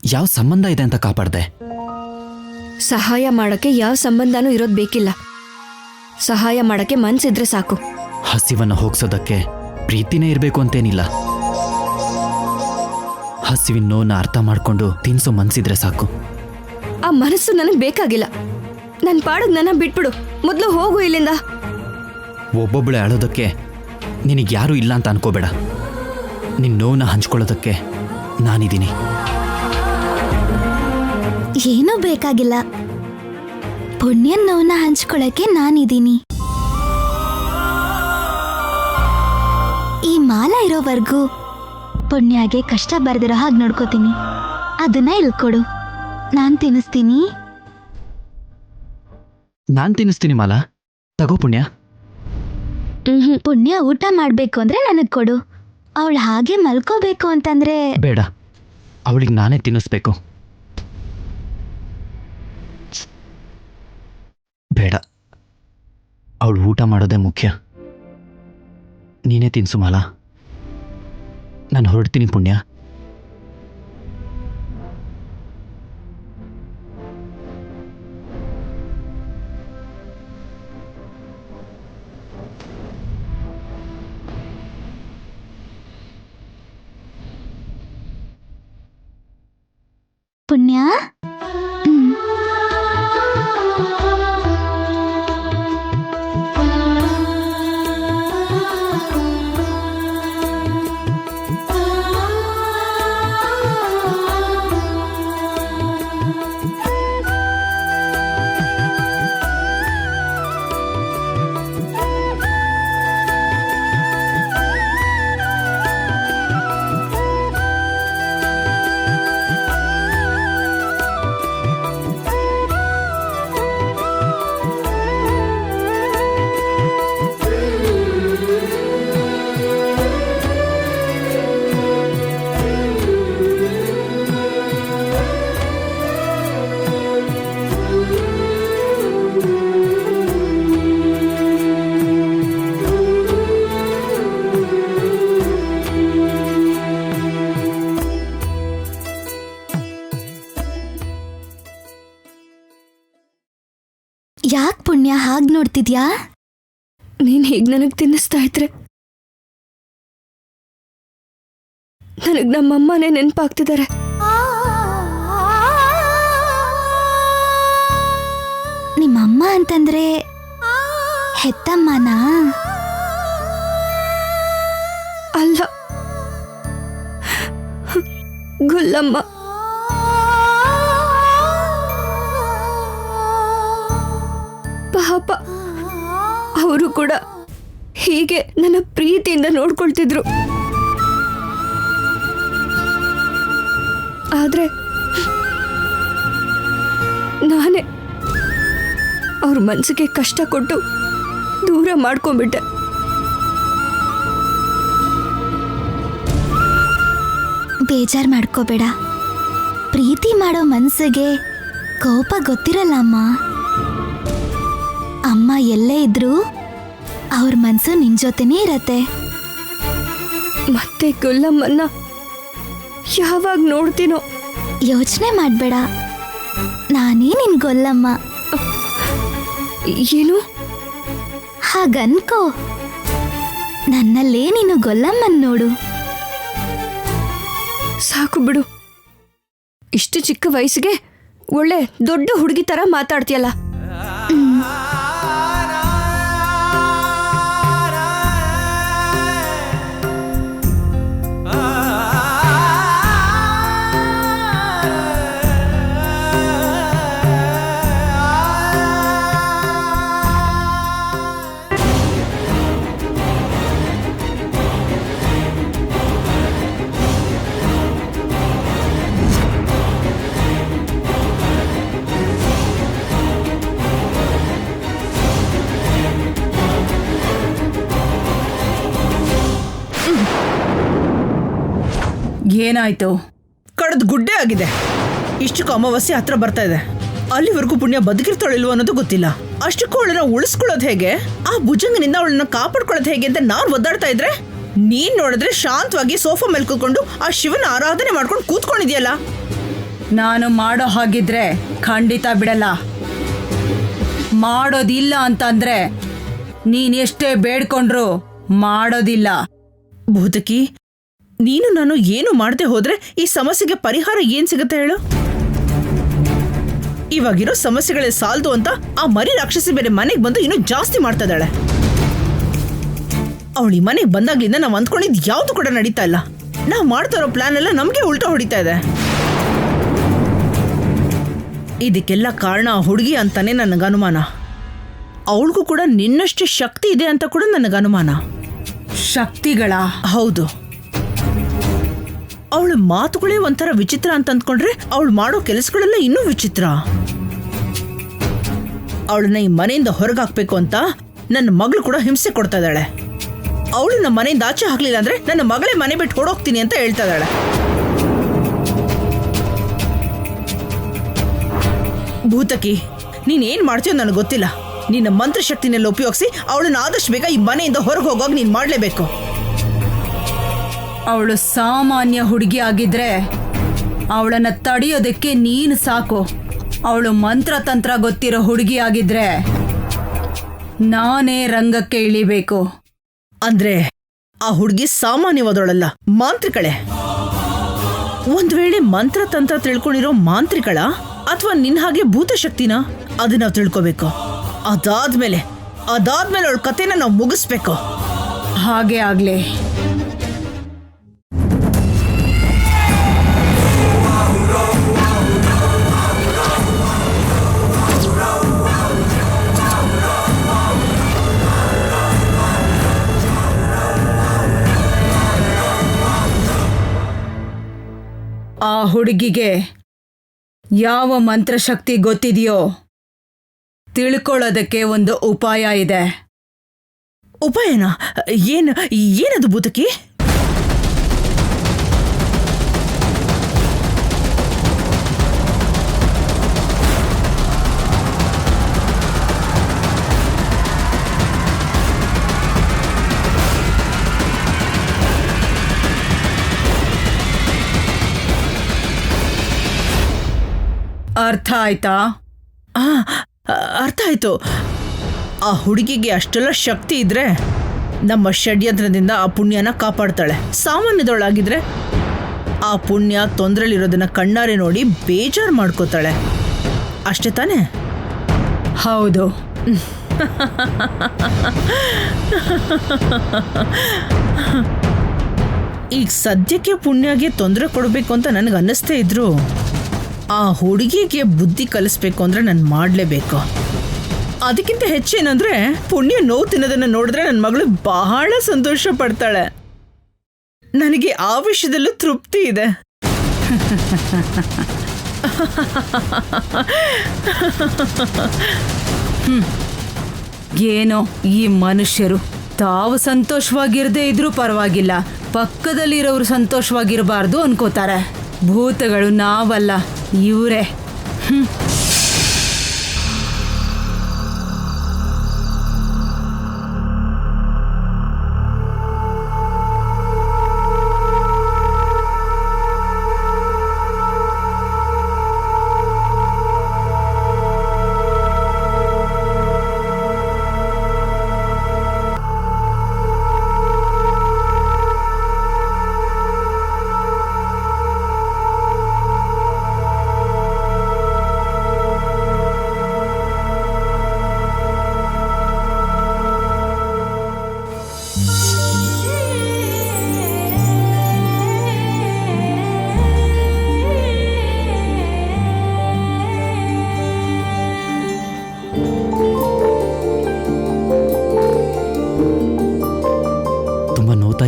ಯಾವ ಸಂಬಂಧ ಇದೆ ಅಂತ ಕಾಪಾಡ್ದೆ. ಸಹಾಯ ಮಾಡಕ್ಕೆ ಯಾವ ಸಂಬಂಧನೂ ಇರೋದು ಬೇಕಿಲ್ಲ. ಸಹಾಯ ಮಾಡಕ್ಕೆ ಮನ್ಸಿದ್ರೆ ಸಾಕು. ಹಸಿವನ್ನು ಹೋಗ್ಸೋದಕ್ಕೆ ಪ್ರೀತಿನೇ ಇರಬೇಕು ಅಂತೇನಿಲ್ಲ. ಹಸಿವಿನ ನೋವನ್ನ ಅರ್ಥ ಮಾಡ್ಕೊಂಡು ತಿನ್ಸೋ ಮನ್ಸಿದ್ರೆ ಸಾಕು. ಆ ಮನಸ್ಸು ನನಗೆ ಬೇಕಾಗಿಲ್ಲ. ನನ್ನ ಪಾಡಿಗೆ ನನ್ನ ಬಿಟ್ಬಿಡು. ಮೊದಲು ಹೋಗು ಇಲ್ಲಿಂದ. ಒಬ್ಬೊಬ್ಬಳೆ ಅಳೋದಕ್ಕೆ ನಿನಗೆ ಯಾರೂ ಇಲ್ಲ ಅಂತ ಅನ್ಕೋಬೇಡ. ನಿನ್ನ ನೋವನ್ನ ಹಂಚ್ಕೊಳ್ಳೋದಕ್ಕೆ ನಾನಿದ್ದೀನಿ. ಏನೂ ಬೇಕಾಗಿಲ್ಲ. ಪುಣ್ಯನ್ ನೋವನ್ನ ಹಂಚ್ಕೊಳಕ್ಕೆ ನಾನಿದ್ದೀನಿ. ಈ ಮಾಲ ಇರೋವರೆಗೂ ಪುಣ್ಯಗೆ ಕಷ್ಟ ಬರ್ದಿರೋ ಹಾಗೆ ನೋಡ್ಕೋತೀನಿ. ಅದನ್ನ ಇಳ್ಕೊಡು, ನಾನ್ ತಿನ್ನಿಸ್ತೀನಿ. ನಾನು ತಿನ್ನಿಸ್ತೀನಿ ಮಾಲಾ, ತಗೋ ಪುಣ್ಯ. ಪುಣ್ಯ ಊಟ ಮಾಡ್ಬೇಕು ಅಂದ್ರೆ ನನಗ್ ಕೊಡು. ಅವಳು ಹಾಗೆ ಮಲ್ಕೋಬೇಕು ಅಂತಂದ್ರೆ ಬೇಡ, ಅವಳಿಗೆ ನಾನೇ ತಿನ್ನಿಸ್ಬೇಕು. ಬೇಡ, ಅವಳು ಊಟ ಮಾಡೋದೇ ಮುಖ್ಯ. ನೀನೇ ತಿನ್ಸು ಮಾಲಾ. ನಾನು ಹೊರಡ್ತೀನಿ ಪುಣ್ಯ. ಪುಣ್ಯ ಯಾಕ್ ಪುಣ್ಯ ಹಾಗ್ ನೋಡ್ತಿದ್ಯಾ? ನೀನ್ ಹೀಗ್ ನನಗ್ ತಿನ್ನಿಸ್ತಾ ಇದ್ರೆ ನನಗ್ ನಮ್ಮಮ್ಮನೇ ನೆನ್ಪಾಗ್ತಿದ್ದಾರೆ. ನಿಮ್ಮಮ್ಮ ಅಂತಂದ್ರೆ ಹೆತ್ತಮ್ಮನಾ? ಅಲ್ಲ, ಗುಲ್ಲಮ್ಮ. ಪಾಪ, ಅವರು ಕೂಡ ಹೀಗೆ ನನ್ನ ಪ್ರೀತಿಯಿಂದ ನೋಡ್ಕೊಳ್ತಿದ್ರು. ಆದ್ರೆ ನಾನೇ ಅವ್ರ ಮನಸ್ಸಿಗೆ ಕಷ್ಟ ಕೊಟ್ಟು ದೂರ ಮಾಡ್ಕೊಂಡ್ಬಿಟ್ಟೆ. ಬೇಜಾರ್ ಮಾಡ್ಕೋಬೇಡ. ಪ್ರೀತಿ ಮಾಡೋ ಮನ್ಸಿಗೆ ಕೋಪ ಗೊತ್ತಿರಲ್ಲ ಅಮ್ಮ. ಅಮ್ಮ ಎಲ್ಲೇ ಇದ್ರು ಅವ್ರ ಮನ್ಸು ನಿನ್ ಜೊತೆನೇ ಇರತ್ತೆ. ಮತ್ತೆ ಗುಲ್ಲಮ್ಮನ್ನ ಯಾವಾಗ ನೋಡ್ತೀನೋ. ಯೋಚನೆ ಮಾಡ್ಬೇಡ, ನಾನೇ ನಿನ್ ಗೊಲ್ಲಮ್ಮ. ಏನು? ಹಾಗನ್ಕೋ, ನನ್ನಲ್ಲೇ ನೀನು ಗೊಲ್ಲಮ್ಮನ್ ನೋಡು. ಸಾಕು ಬಿಡು. ಇಷ್ಟು ಚಿಕ್ಕ ವಯಸ್ಸಿಗೆ ಒಳ್ಳೆ ದೊಡ್ಡ ಹುಡುಗಿ ತರ ಮಾತಾಡ್ತೀಯಲ್ಲ. ಏನಾಯ್ತು? ಕಡ್ದು ಗುಡ್ಡೆ ಆಗಿದೆ. ಇಷ್ಟಕ್ಕೂ ಅಮಾವಾಸ್ಯೆ ಹತ್ರ ಬರ್ತಾ ಇದೆ. ಅಲ್ಲಿವರೆಗೂ ಪುಣ್ಯ ಬದುಕಿರ್ತಾಳಿಲ್ವ ಅನ್ನೋದು ಗೊತ್ತಿಲ್ಲ. ಅಷ್ಟಕ್ಕೂ ಅವಳನ್ನ ಉಳಿಸ್ಕೊಳ್ಳೋದು ಹೇಗೆ, ಆ ಭುಜಂಗನಿಂದ ಅವಳನ್ನ ಕಾಪಾಡ್ಕೊಳ್ಳೋದು ಹೇಗೆ ಅಂತ ನಾನು ಒದ್ದಾಡ್ತಾ ಇದ್ರೆ, ನೀನ್ ನೋಡಿದ್ರೆ ಶಾಂತವಾಗಿ ಸೋಫಾ ಮೇಲೆ ಕೂತ್ಕೊಂಡು ಆ ಶಿವನ ಆರಾಧನೆ ಮಾಡ್ಕೊಂಡು ಕೂತ್ಕೊಂಡಿದ್ಯಲ್ಲ. ನಾನು ಮಾಡೋ ಹಾಗಿದ್ರೆ ಖಂಡಿತ ಬಿಡಲ್ಲ. ಮಾಡೋದಿಲ್ಲ ಅಂತಂದ್ರೆ ನೀನೆಷ್ಟೇ ಬೇಡ್ಕೊಂಡ್ರು ಮಾಡೋದಿಲ್ಲ. ಭೂತಕಿ, ನೀನು ನಾನು ಏನು ಮಾಡದೆ ಹೋದ್ರೆ ಈ ಸಮಸ್ಯೆಗೆ ಪರಿಹಾರ ಏನ್ ಸಿಗುತ್ತೆ ಹೇಳು? ಇವಾಗಿರೋ ಸಮಸ್ಯೆಗಳೇ ಸಾಲ್ದು ಅಂತ ಆ ಮರಿ ರಾಕ್ಷಸಿ ಬೇರೆ ಮನೆಗೆ ಬಂದು ಇನ್ನೂ ಜಾಸ್ತಿ ಮಾಡ್ತಾ ಇದ್ದಾಳೆ. ಅವಳು ಈ ಮನೆಗೆ ಬಂದಾಗ್ಲಿಂದ ನಾವು ಅಂದ್ಕೊಂಡಿದ್ ಯಾವ್ದು ಕೂಡ ನಡೀತಾ ಇಲ್ಲ. ನಾವು ಮಾಡ್ತಾ ಇರೋ ಪ್ಲಾನ್ ಎಲ್ಲ ನಮ್ಗೆ ಉಲ್ಟಾ ಹೊಡಿತಾ ಇದೆ. ಇದಕ್ಕೆಲ್ಲ ಕಾರಣ ಆ ಹುಡುಗಿ ಅಂತಾನೆ ನನಗೆ ಅನುಮಾನ. ಅವಳಿಗೂ ಕೂಡ ನಿನ್ನಷ್ಟು ಶಕ್ತಿ ಇದೆ ಅಂತ ಕೂಡ ನನಗೆ ಅನುಮಾನ. ಶಕ್ತಿಗಳ? ಹೌದು. ಅವಳ ಮಾತುಗಳೇ ಒಂಥರ ವಿಚಿತ್ರ ಅಂತ ಅಂದ್ಕೊಂಡ್ರೆ ಅವಳು ಮಾಡೋ ಕೆಲಸಗಳೆಲ್ಲ ಇನ್ನೂ ವಿಚಿತ್ರ. ಅವಳನ್ನ ಈ ಮನೆಯಿಂದ ಹೊರಗಾಕ್ಬೇಕು ಅಂತ ನನ್ನ ಮಗಳು ಕೂಡ ಹಿಂಸೆ ಕೊಡ್ತಾ ಇದ್ದಾಳೆ. ಅವಳನ್ನ ಮನೆಯಿಂದ ಆಚೆ ಹಾಕ್ಲಿಲ್ಲ ಅಂದ್ರೆ ನನ್ನ ಮಗಳೇ ಮನೆ ಬಿಟ್ಟು ಹೊಡೋಗ್ತೀನಿ ಅಂತ ಹೇಳ್ತಾ ಇದ್ದಾಳೆ. ಭೂತಕಿ, ನೀನ್ ಏನ್ ಮಾಡ್ತೀಯೋ ನನಗೆ ಗೊತ್ತಿಲ್ಲ. ನಿನ್ನ ಮಂತ್ರಶಕ್ತಿನೆಲ್ಲ ಉಪಯೋಗಿಸಿ ಅವಳನ್ನ ಆದಷ್ಟು ಬೇಗ ಈ ಮನೆಯಿಂದ ಹೊರಗೆ ಹೋಗೋಗಿ ನೀನ್ ಮಾಡ್ಲೇಬೇಕು. ಅವಳು ಸಾಮಾನ್ಯ ಹುಡುಗಿ ಆಗಿದ್ರೆ ಅವಳನ್ನ ತಡೆಯೋದಕ್ಕೆ ನೀನು ಸಾಕು. ಅವಳು ಮಂತ್ರತಂತ್ರ ಗೊತ್ತಿರೋ ಹುಡುಗಿ ಆಗಿದ್ರೆ ನಾನೇ ರಂಗಕ್ಕೆ ಇಳಿಬೇಕು. ಅಂದ್ರೆ ಆ ಹುಡುಗಿ ಸಾಮಾನ್ಯವಾದವಳಲ್ಲ, ಮಾಂತ್ರಿಕಳೆ. ಒಂದ್ ವೇಳೆ ಮಂತ್ರತಂತ್ರ ತಿಳ್ಕೊಂಡಿರೋ ಮಾಂತ್ರಿಕಳ ಅಥವಾ ನಿನ್ ಹಾಗೆ ಭೂತಶಕ್ತಿನ, ಅದು ನಾವು ತಿಳ್ಕೋಬೇಕು. ಅದಾದ್ಮೇಲೆ ಅವಳ ಕಥೆನ ನಾವು ಮುಗಿಸ್ಬೇಕು. ಹಾಗೆ ಆಗ್ಲಿ. ಆ ಹುಡುಗಿಗೆ ಯಾವ ಮಂತ್ರಶಕ್ತಿ ಗೊತ್ತಿದೆಯೋ ತಿಳ್ಕೊಳ್ಳೋದಕ್ಕೆ ಒಂದು ಉಪಾಯ ಇದೆ. ಉಪಾಯನ? ಏನದು ಭೂತಕಿ? ಅರ್ಥ ಆಯ್ತಾ? ಅರ್ಥ ಆಯ್ತು. ಆ ಹುಡುಗಿಗೆ ಅಷ್ಟೆಲ್ಲ ಶಕ್ತಿ ಇದ್ರೆ ನಮ್ಮ ಷಡ್ಯಂತ್ರದಿಂದ ಆ ಪುಣ್ಯನ ಕಾಪಾಡ್ತಾಳೆ. ಸಾಮಾನ್ಯದವಳಾಗಿದ್ರೆ ಆ ಪುಣ್ಯ ತೊಂದರೆಲಿರೋದನ್ನ ಕಣ್ಣಾರೆ ನೋಡಿ ಬೇಜಾರು ಮಾಡ್ಕೋತಾಳೆ. ಅಷ್ಟೇ ತಾನೇ? ಹೌದು. ಈಗ ಸದ್ಯಕ್ಕೆ ಪುಣ್ಯಗೆ ತೊಂದರೆ ಕೊಡಬೇಕು ಅಂತ ನನಗೆ ಅನ್ನಿಸ್ತೇ ಇದ್ರು, ಆ ಹುಡುಗಿಗೆ ಬುದ್ಧಿ ಕಲಿಸ್ಬೇಕು ಅಂದ್ರೆ ನಾನು ಮಾಡಲೇಬೇಕು. ಅದಕ್ಕಿಂತ ಹೆಚ್ಚೇನಂದ್ರೆ ಪುಣ್ಯ ನೋವು ತಿನ್ನೋದನ್ನ ನೋಡಿದ್ರೆ ನನ್ನ ಮಗಳು ಬಹಳ ಸಂತೋಷ ಪಡ್ತಾಳೆ. ನನಗೆ ಆ ವಿಷಯದಲ್ಲೂ ತೃಪ್ತಿ ಇದೆ. ಏನೋ ಈ ಮನುಷ್ಯರು ತಾವು ಸಂತೋಷವಾಗಿರದೇ ಇದ್ರೂ ಪರವಾಗಿಲ್ಲ, ಪಕ್ಕದಲ್ಲಿರೋರು ಸಂತೋಷವಾಗಿರಬಾರ್ದು ಅನ್ಕೋತಾರೆ. ಭೂತಗಳು ನಾವಲ್ಲ, ಇವರೇ.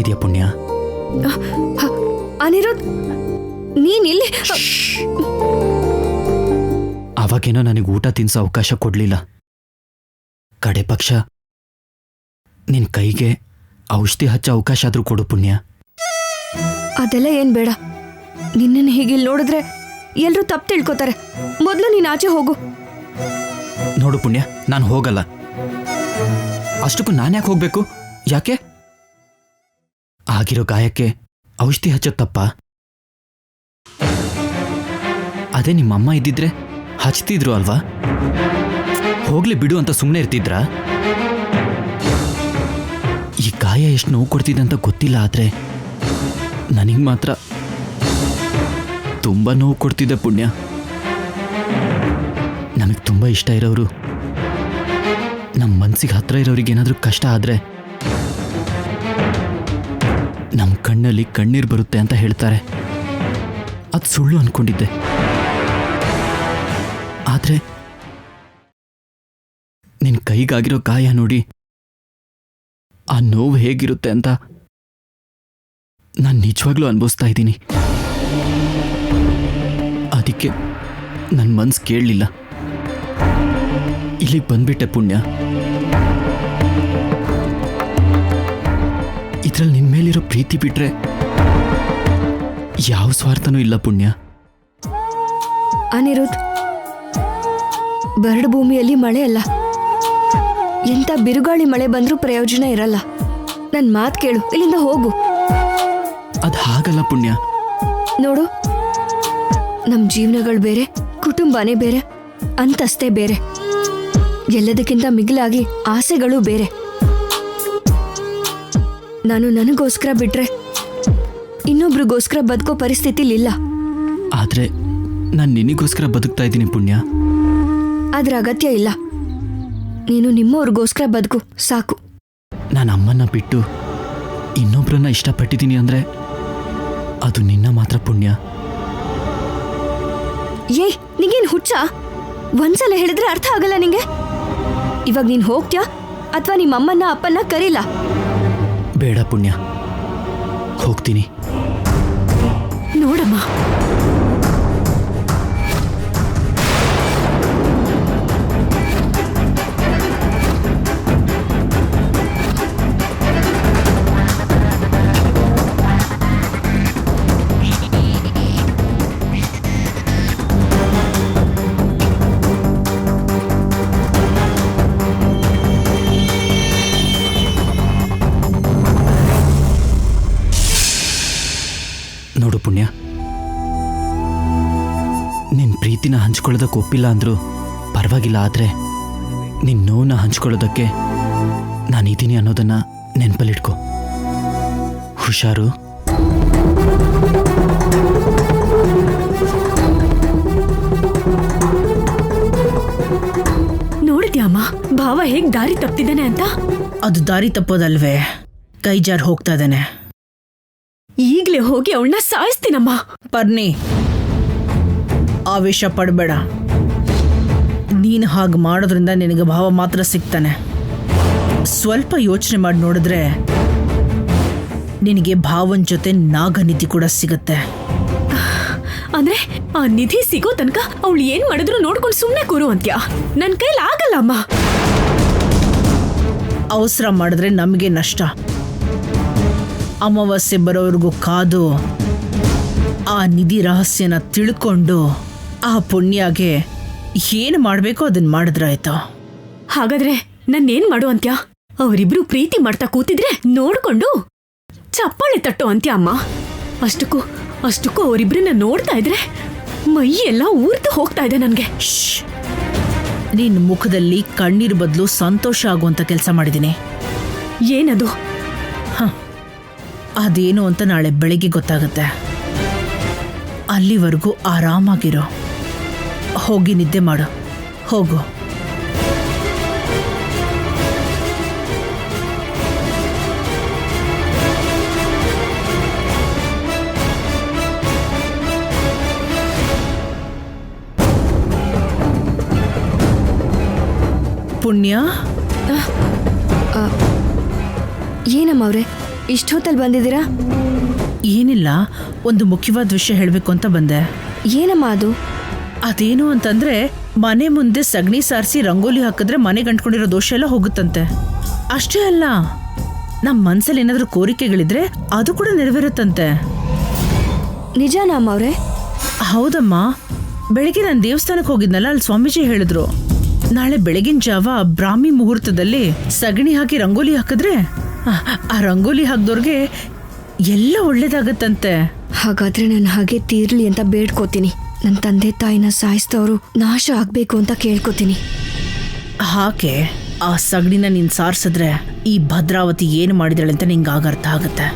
ಇದೆಯಾ ಪುಣ್ಯ? ಅನಿರುದ್ಧ್, ನೀನ್ ಇಲ್ಲಿ? ಅವಾಗೇನೋ ನನಗೆ ಊಟ ತಿನ್ಸೋ ಅವಕಾಶ ಕೊಡ್ಲಿಲ್ಲ. ಕಡೆ ಪಕ್ಷ ನಿನ್ ಕೈಗೆ ಔಷಧಿ ಹಚ್ಚೋ ಅವಕಾಶ ಆದ್ರೂ ಕೊಡು ಪುಣ್ಯ. ಅದೆಲ್ಲ ಏನ್ ಬೇಡ. ನಿನ್ನನ್ನು ಹೀಗಿಲ್ಲಿ ನೋಡಿದ್ರೆ ಎಲ್ರೂ ತಪ್ಪು ತಿಳ್ಕೊತಾರೆ. ಮೊದಲು ನೀನ್ ಆಚೆ ಹೋಗು. ನೋಡು ಪುಣ್ಯ, ನಾನು ಹೋಗಲ್ಲ. ಅಷ್ಟಕ್ಕೂ ನಾನ್ಯಾಕೆ ಹೋಗ್ಬೇಕು? ಯಾಕೆ? ಆಗಿರೋ ಗಾಯಕ್ಕೆ ಔಷಧಿ ಹಚ್ಚೋದು ತಪ್ಪ? ಅದೇ ನಿಮ್ಮಮ್ಮ ಇದ್ದಿದ್ರೆ ಹಚ್ತಿದ್ರು ಅಲ್ವಾ? ಹೋಗ್ಲಿ ಬಿಡು ಅಂತ ಸುಮ್ಮನೆ ಇರ್ತಿದ್ರಾ? ಈ ಗಾಯ ಎಷ್ಟು ನೋವು ಕೊಡ್ತಿದೆ ಅಂತ ಗೊತ್ತಿಲ್ಲ, ಆದರೆ ನನಗೆ ಮಾತ್ರ ತುಂಬ ನೋವು ಕೊಡ್ತಿದ್ದೆ ಪುಣ್ಯ. ನಮಗೆ ತುಂಬ ಇಷ್ಟ ಇರೋರು, ನಮ್ಮ ಮನಸ್ಸಿಗೆ ಹತ್ರ ಇರೋರಿಗೆ ಏನಾದರೂ ಕಷ್ಟ ಆದರೆ ನಮ್ಮ ಕಣ್ಣಲ್ಲಿ ಕಣ್ಣೀರು ಬರುತ್ತೆ ಅಂತ ಹೇಳ್ತಾರೆ. ಅದು ಸುಳ್ಳು ಅಂದ್ಕೊಂಡಿದ್ದೆ. ಆದರೆ ನಿನ್ನ ಕೈಗಾಗಿರೋ ಗಾಯ ನೋಡಿ ಆ ನೋವು ಹೇಗಿರುತ್ತೆ ಅಂತ ನಾನು ನಿಜವಾಗ್ಲೂ ಅನುಭವಿಸ್ತಾ ಇದ್ದೀನಿ. ಅದಕ್ಕೆ ನನ್ನ ಮನಸ್ಸು ಕೇಳಲಿಲ್ಲ, ಇಲ್ಲಿಗೆ ಬಂದ್ಬಿಟ್ಟೆ ಪುಣ್ಯ. ಇದ್ರಲ್ಲಿ ನಿನ್ನ ಮೇಲಿರೋ ಪ್ರೀತಿ ಬಿಟ್ರೆ ಯಾವ ಸ್ವಾರ್ಥನೂ ಇಲ್ಲ ಪುಣ್ಯ. ಅನಿರುದ್ಧ್, ಬರಡು ಭೂಮಿಯಲ್ಲಿ ಮಳೆ ಅಲ್ಲ, ಎಂಥ ಬಿರುಗಾಳಿ ಮಳೆ ಬಂದ್ರೂ ಪ್ರಯೋಜನ ಇರಲ್ಲ. ನನ್ನ ಮಾತು ಕೇಳು, ಇಲ್ಲಿಂದ ಹೋಗು. ಅದು ಹಾಗಲ್ಲ ಪುಣ್ಯ. ನೋಡು, ನಮ್ಮ ಜೀವನಗಳು ಬೇರೆ, ಕುಟುಂಬನೇ ಬೇರೆ, ಅಂತಸ್ತೇ ಬೇರೆ, ಎಲ್ಲದಕ್ಕಿಂತ ಮಿಗಿಲಾಗಿ ಆಸೆಗಳು ಬೇರೆ. ನಾನು ನನಗೋಸ್ಕರ ಬಿಟ್ರೆ ಇನ್ನೊಬ್ರಿಗೋಸ್ಕರ ಬದುಕೋ ಪರಿಸ್ಥಿತಿಲಿಲ್ಲ. ಆದರೆ ನಾನು ನಿನಗೋಸ್ಕರ ಬದುಕ್ತಾ ಇದ್ದೀನಿ ಪುಣ್ಯ. ಅದ್ರ ಅಗತ್ಯ ಇಲ್ಲ. ನೀನು ನಿಮ್ಮವ್ರಿಗೋಸ್ಕರ ಬದುಕು ಸಾಕು. ನಾನು ಅಮ್ಮನ್ನ ಬಿಟ್ಟು ಇನ್ನೊಬ್ರನ್ನ ಇಷ್ಟಪಟ್ಟಿದ್ದೀನಿ ಅಂದರೆ ಅದು ನಿನ್ನ ಮಾತ್ರ ಪುಣ್ಯ. ಏ, ನಿಂಗೇನು ಹುಚ್ಚ? ಒಂದ್ಸಲ ಹೇಳಿದ್ರೆ ಅರ್ಥ ಆಗಲ್ಲ ನಿಂಗೆ? ಇವಾಗ ನೀನು ಹೋಗ್ತ್ಯಾ ಅಥವಾ ನಿಮ್ಮ ಅಮ್ಮನ್ನ ಅಪ್ಪನ್ನ ಕರೀಲ? ಬೇಡ ಪುಣ್ಯ, ಹೋಗ್ತೀನಿ. ನೋಡಮ್ಮ, ನೋಡು ಪುಣ್ಯ, ನಿನ್ನ ಪ್ರೀತಿನ ಹಂಚ್ಕೊಳ್ಳೋದಕ್ಕೆ ಒಪ್ಪಿಲ್ಲ ಅಂದರೂ ಪರವಾಗಿಲ್ಲ, ಆದರೆ ನಿನ್ನ ನೋವನ್ನ ಹಂಚ್ಕೊಳ್ಳೋದಕ್ಕೆ ನಾನಿದ್ದೀನಿ ಅನ್ನೋದನ್ನು ನೆನಪಲ್ಲಿಟ್ಕೊ. ಹುಷಾರು. ನೋಡಿದ್ಯಾಮ್ಮ ಭಾವ ಹೇಗ್ ದಾರಿ ತಪ್ತಿದ್ದಾನೆ ಅಂತ? ಅದು ದಾರಿ ತಪ್ಪೋದಲ್ವೇ, ಕೈ ಜಾರ್ ಹೋಗ್ತಾ ಇದ್ದಾನೆ. ಈಗ್ಲೇ ಹೋಗಿ ಅವಳನ್ನ ಸಾಯಿಸ್ತೀನಮ್ಮ. ಪರ್ನಿ, ಆವೇಶ ಪಡಬೇಡ. ನೀನು ಹಾಗೆ ಮಾಡೋದ್ರಿಂದ ನಿನಗೆ ಭಾವ ಮಾತ್ರ ಸಿಗ್ತಾನೆ. ಸ್ವಲ್ಪ ಯೋಚನೆ ಮಾಡಿ ನೋಡಿದ್ರೆ ನಿನಗೆ ಭಾವನ ಜೊತೆ ನಾಗನಿಧಿ ಕೂಡ ಸಿಗತ್ತೆ. ಅಂದ್ರೆ ಆ ನಿಧಿ ಸಿಗೋ ತನಕ ಅವಳು ಏನ್ ಮಾಡಿದ್ರು ನೋಡ್ಕೊಂಡು ಸುಮ್ನೆ ಕೂರು ಅಂತ್ಯಾ? ನನ್ ಕೈಲಿ ಆಗಲ್ಲ ಅಮ್ಮ. ಅವಸರ ಮಾಡಿದ್ರೆ ನಮಗೆ ನಷ್ಟ. ಅಮಾವಾಸ್ಯೆ ಬರೋವರೆಗೂ ಕಾದು ಆ ನಿಧಿ ರಹಸ್ಯನ ತಿಳ್ಕೊಂಡು ಆ ಪುಣ್ಯಗೆ ಏನು ಮಾಡಬೇಕೋ ಅದನ್ನ ಮಾಡಿದ್ರಾಯ್ತು. ಹಾಗಾದ್ರೆ ನನ್ನೇನ್ ಮಾಡು ಅಂತ್ಯಾ? ಅವರಿಬ್ರು ಪ್ರೀತಿ ಮಾಡ್ತಾ ಕೂತಿದ್ರೆ ನೋಡ್ಕೊಂಡು ಚಪ್ಪಾಳೆ ತಟ್ಟು ಅಂತ್ಯ ಅಮ್ಮ. ಅಷ್ಟಕ್ಕೂ ಅವರಿಬ್ರನ್ನ ನೋಡ್ತಾ ಇದ್ರೆ ಮೈ ಎಲ್ಲ ಊರ್ದು ಹೋಗ್ತಾ ಇದೆ ನನ್ಗೆ. ನಿನ್ನ ಮುಖದಲ್ಲಿ ಕಣ್ಣೀರ್ ಬದಲು ಸಂತೋಷ ಆಗುವಂತ ಕೆಲಸ ಮಾಡಿದ್ದೀನಿ. ಏನದು? ಅದೇನು ಅಂತ ನಾಳೆ ಬೆಳಿಗ್ಗೆ ಗೊತ್ತಾಗುತ್ತೆ. ಅಲ್ಲಿವರೆಗೂ ಆರಾಮಾಗಿರೋ. ಹೋಗಿ ನಿದ್ದೆ ಮಾಡು, ಹೋಗು. ಪುಣ್ಯ, ಏನಮ್ಮ ಅವ್ರೆ ಇಷ್ಟೊತ್ತಲ್ಲಿ ಬಂದಿದ್ದೀರಾ? ಏನಿಲ್ಲ, ಒಂದು ಮುಖ್ಯವಾದ ವಿಷಯ ಹೇಳಬೇಕು ಅಂತ ಬಂದೆ. ಏನಮ್ಮ ಅದು? ಅದೇನು ಅಂತಂದ್ರೆ, ಮನೆ ಮುಂದೆ ಸಗಣಿ ಸಾರಿಸಿ ರಂಗೋಲಿ ಹಾಕಿದ್ರೆ ಮನೆಗೆ ಅಂಟ್ಕೊಂಡಿರೋ ದೋಷ ಎಲ್ಲ ಹೋಗುತ್ತಂತೆ. ಅಷ್ಟೇ ಅಲ್ಲ, ನಮ್ಮ ಮನ್ಸಲ್ಲಿ ಏನಾದ್ರೂ ಕೋರಿಕೆಗಳಿದ್ರೆ ಅದು ಕೂಡ ನೆರವೇರುತ್ತಂತೆ. ನಿಜಾನಾ ಅಮ್ಮ ಅವ್ರೆ? ಹೌದಮ್ಮ. ಬೆಳಿಗ್ಗೆ ನಾನು ದೇವಸ್ಥಾನಕ್ಕೆ ಹೋಗಿದ್ನಲ್ಲ, ಅಲ್ಲಿ ಸ್ವಾಮೀಜಿ ಹೇಳಿದ್ರು ನಾಳೆ ಬೆಳಗಿನ ಜಾವ ಬ್ರಾಹ್ಮಿ ಮುಹೂರ್ತದಲ್ಲಿ ಸಗಣಿ ಹಾಕಿ ರಂಗೋಲಿ ಹಾಕಿದ್ರೆ ಆ ರಂಗೋಲಿ ಹಾಕ್ದವ್ರಿಗೆ ಎಲ್ಲ ಒಳ್ಳೇದಾಗತ್ತಂತೆ. ಹಾಗಾದ್ರೆ ನಾನು ಹಾಗೆ ತೀರ್ಲಿ ಅಂತ ಬೇಡ್ಕೋತೀನಿ. ನನ್ನ ತಂದೆ ತಾಯಿನ ಸಾಯಿಸಿದವರು ನಾಶ ಆಗ್ಬೇಕು ಅಂತ ಕೇಳ್ಕೊತೀನಿ. ಹಾಗೆ ಆ ಸಗಣಿನ ನೀನ್ ಸಾರ್ಸಿದ್ರೆ ಈ ಭದ್ರಾವತಿ ಏನು ಮಾಡಿದಳೆ ಅಂತ ನಿಂಗೆ ಅರ್ಥ ಆಗುತ್ತೆ.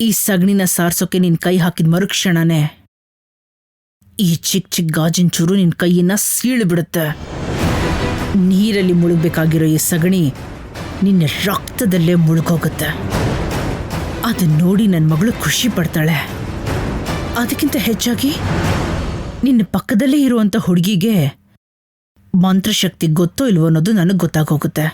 ಈ ಸಗಣಿನ ಸಾರ್ಸೋಕೆ ನಿನ್ ಕೈ ಹಾಕಿದ ಮರುಕ್ಷಣನೇ ಈ ಚಿಕ್ಕ ಚಿಕ್ಕ ಗಾಜಿನ ಚೂರು ನಿನ್ ಕೈಯನ್ನ ಸೀಳಿಬಿಡುತ್ತೆ. ನೀರಲ್ಲಿ ಮುಳುಗಬೇಕಾಗಿರೋ ಈ ಸಗಣಿ ನಿನ್ನ ರಕ್ತದಲ್ಲೇ ಮುಳುಗೋಗುತ್ತೆ. ಅದನ್ನ ನೋಡಿ ನನ್ನ ಮಗಳು ಖುಷಿ ಪಡ್ತಾಳೆ. ಅದಕ್ಕಿಂತ ಹೆಚ್ಚಾಗಿ ನಿನ್ನ ಪಕ್ಕದಲ್ಲೇ ಇರುವಂತ ಹುಡುಗಿಗೆ ಮಂತ್ರಶಕ್ತಿ ಗೊತ್ತೋ ಇಲ್ವೋ ಅನ್ನೋದು ನನಗೆ ಗೊತ್ತಾಗೋಗುತ್ತೆ.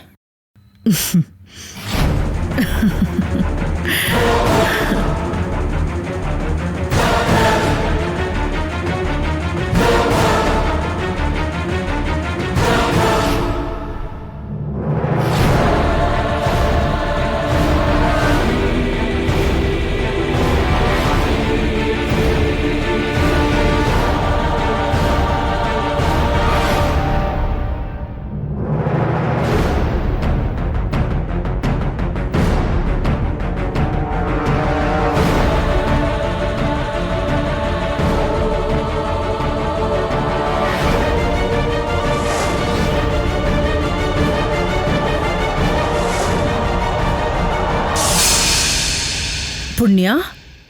ಪುಣ್ಯ,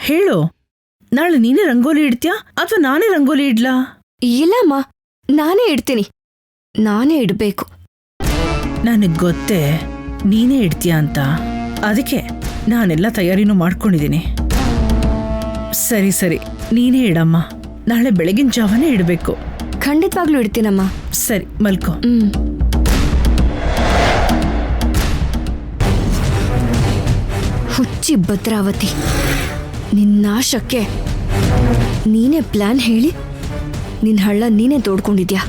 ಹೇಳು, ನಾಳೆ ನೀನೇ ರಂಗೋಲಿ ಇಡ್ತೀಯಾ ಅಥವಾ ನಾನೇ ರಂಗೋಲಿ ಇಡ್ಲಾ? ಇಲ್ಲಮ್ಮ, ನಾನೇ ಇಡ್ತೀನಿ. ನಾನೇ ಇಡಬೇಕು. ನನಗೆ ಗೊತ್ತೇ ನೀನೇ ಇಡ್ತೀಯಾ ಅಂತ. ಅದಕ್ಕೆ ನಾನೆಲ್ಲ ತಯಾರಿನೂ ಮಾಡ್ಕೊಂಡಿದ್ದೀನಿ. ಸರಿ ಸರಿ, ನೀನೇ ಇಡಮ್ಮ. ನಾಳೆ ಬೆಳಗಿನ ಜಾವನೇ ಇಡಬೇಕು. ಖಂಡಿತವಾಗ್ಲೂ ಇಡ್ತೀನಮ್ಮ. ಸರಿ, ಮಲ್ಕೋ. ಹುಚ್ಚಿ ಭದ್ರಾವತಿ, ನಿನ್ನಾಶಕ್ಕೆ ನೀನೇ ಪ್ಲಾನ್ ಹೇಳಿ ನಿನ್ನ ಹಳ್ಳ ನೀನೇ ತೋಡ್ಕೊಂಡಿದ್ಯಾ.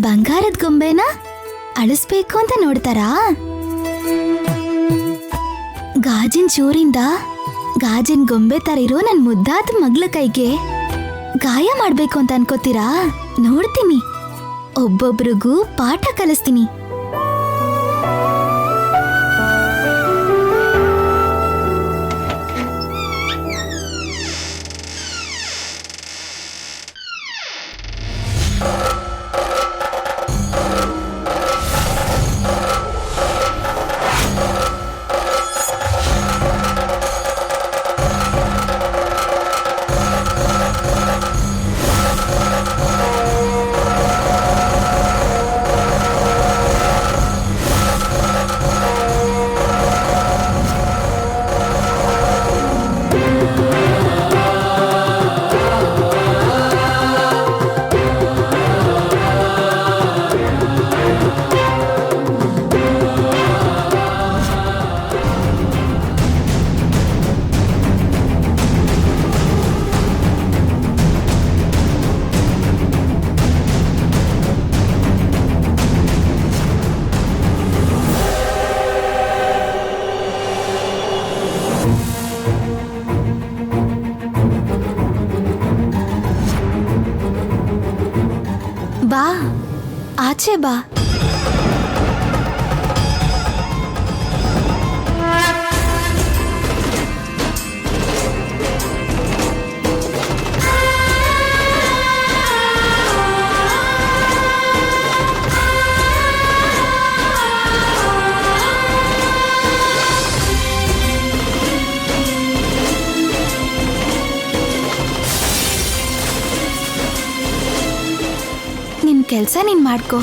ಬಂಗಾರದ ಗೊಂಬೆನ ಅಳಿಸ್ಬೇಕು ಅಂತ ನೋಡ್ತಾರಾ? ಗಾಜಿನ ಚೂರಿಂದ ಗಾಜಿನ ಗೊಂಬೆ ತರ ಇರೋ ನನ್ ಮುದ್ದಾದ ಮಗ್ಳ ಕೈಗೆ ಗಾಯ ಮಾಡ್ಬೇಕು ಅಂತ ಅನ್ಕೋತೀರಾ? ನೋಡ್ತೀನಿ, ಒಬ್ಬೊಬ್ರಿಗೂ ಪಾಠ ಕಲಿಸ್ತೀನಿ. ಬಾ, ಆಚೆ ಬಾ. ಕೆಲ್ಸ ನೀನ್ ಮಾಡ್ಕೋ.